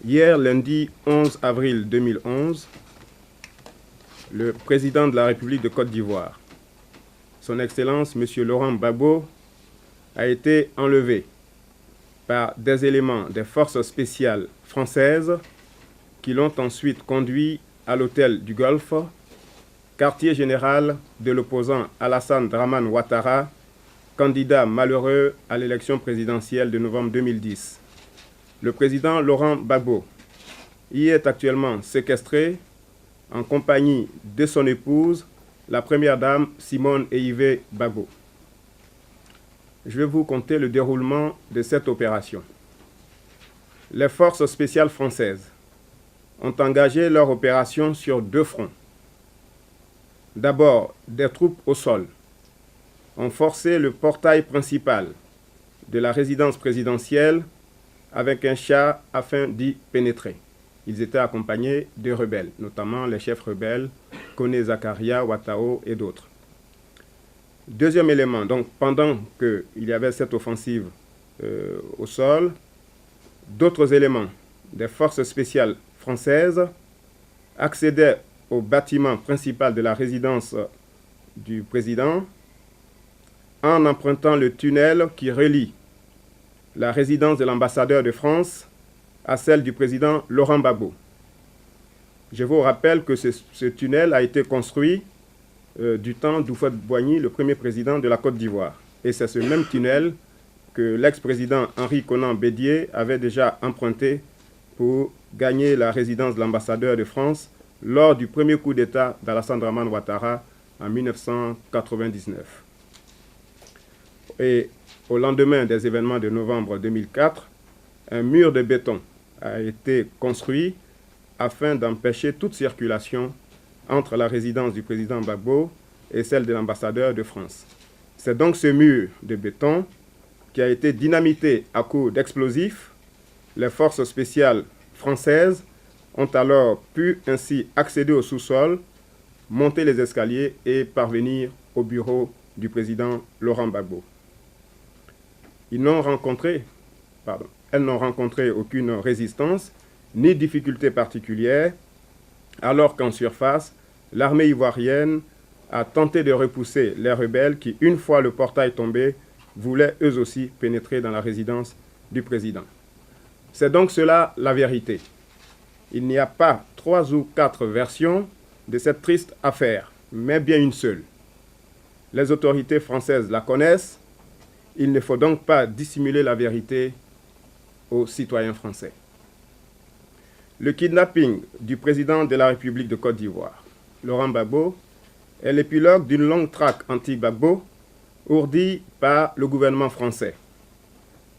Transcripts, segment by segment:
Hier, lundi 11 avril 2011, le président de la République de Côte d'Ivoire, Son Excellence M. Laurent Gbagbo, a été enlevé par des éléments des forces spéciales françaises qui l'ont ensuite conduit à l'hôtel du Golfe, quartier général de l'opposant Alassane Dramane Ouattara, candidat malheureux à l'élection présidentielle de novembre 2010. Le président Laurent Gbagbo y est actuellement séquestré en compagnie de son épouse, la première dame Simone Eyivé Gbagbo. Je vais vous conter le déroulement de cette opération. Les forces spéciales françaises ont engagé leur opération sur deux fronts. D'abord, des troupes au sol ont forcé le portail principal de la résidence présidentielle avec un char afin d'y pénétrer. Ils étaient accompagnés de rebelles, notamment les chefs rebelles, Koné Zakaria, Ouattao et d'autres. Deuxième élément, donc pendant qu'il y avait cette offensive au sol, d'autres éléments des forces spéciales françaises accédaient au bâtiment principal de la résidence du président en empruntant le tunnel qui relie la résidence de l'ambassadeur de France à celle du président Laurent Gbagbo. Je vous rappelle que ce tunnel a été construit du temps d'Houphouët-Boigny, le premier président de la Côte d'Ivoire. Et c'est ce même tunnel que l'ex-président Henri Konan Bédié avait déjà emprunté pour gagner la résidence de l'ambassadeur de France lors du premier coup d'État d'Alassane Dramane Ouattara en 1999. Et au lendemain des événements de novembre 2004, un mur de béton a été construit afin d'empêcher toute circulation entre la résidence du président Gbagbo et celle de l'ambassadeur de France. C'est donc ce mur de béton qui a été dynamité à coups d'explosifs. Les forces spéciales françaises ont alors pu ainsi accéder au sous-sol, monter les escaliers et parvenir au bureau du président Laurent Gbagbo. Elles n'ont rencontré aucune résistance ni difficulté particulière, alors qu'en surface, l'armée ivoirienne a tenté de repousser les rebelles qui, une fois le portail tombé, voulaient eux aussi pénétrer dans la résidence du président. C'est donc cela la vérité. Il n'y a pas 3 ou 4 versions de cette triste affaire, mais bien une seule. Les autorités françaises la connaissent. Il ne faut donc pas dissimuler la vérité aux citoyens français. Le kidnapping du président de la République de Côte d'Ivoire, Laurent Gbagbo, est l'épilogue d'une longue traque anti-Gbagbo ourdie par le gouvernement français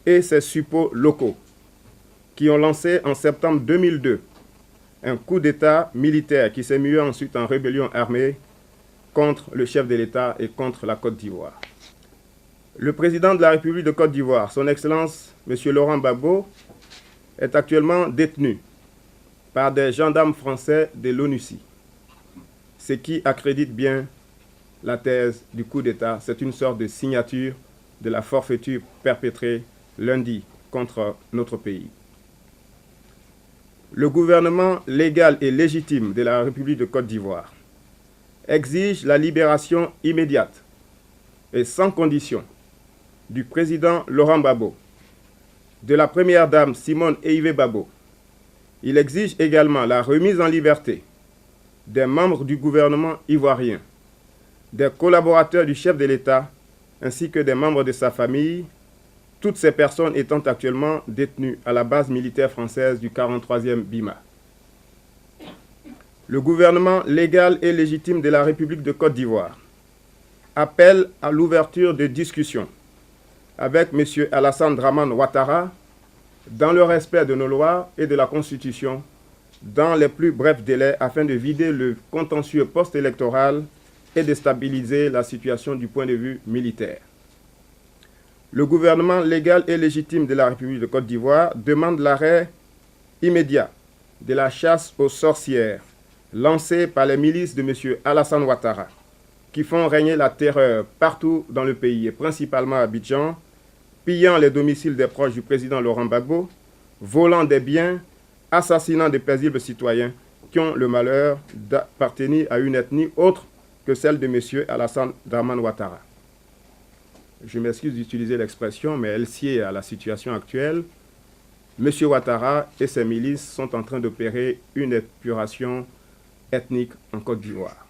et ses suppôts locaux qui ont lancé en septembre 2002 un coup d'État militaire qui s'est mué ensuite en rébellion armée contre le chef de l'État et contre la Côte d'Ivoire. Le président de la République de Côte d'Ivoire, Son Excellence M. Laurent Gbagbo, est actuellement détenu par des gendarmes français de l'ONUCI, ce qui accrédite bien la thèse du coup d'État. C'est une sorte de signature de la forfaiture perpétrée lundi contre notre pays. Le gouvernement légal et légitime de la République de Côte d'Ivoire exige la libération immédiate et sans condition du président Laurent Gbagbo, de la première dame Simone Eyivé Gbagbo. Il exige également la remise en liberté des membres du gouvernement ivoirien, des collaborateurs du chef de l'État, ainsi que des membres de sa famille, toutes ces personnes étant actuellement détenues à la base militaire française du 43e BIMA. Le gouvernement légal et légitime de la République de Côte d'Ivoire appelle à l'ouverture de discussions avec M. Alassane Dramane Ouattara dans le respect de nos lois et de la Constitution dans les plus brefs délais afin de vider le contentieux post-électoral et de stabiliser la situation du point de vue militaire. Le gouvernement légal et légitime de la République de Côte d'Ivoire demande l'arrêt immédiat de la chasse aux sorcières lancée par les milices de M. Alassane Ouattara, qui font régner la terreur partout dans le pays, et principalement à Abidjan, pillant les domiciles des proches du président Laurent Gbagbo, volant des biens assassinant de paisibles citoyens qui ont le malheur d'appartenir à une ethnie autre que celle de M. Alassane Dramane Ouattara. Je m'excuse d'utiliser l'expression, mais elle sied à la situation actuelle. M. Ouattara et ses milices sont en train d'opérer une épuration ethnique en Côte d'Ivoire.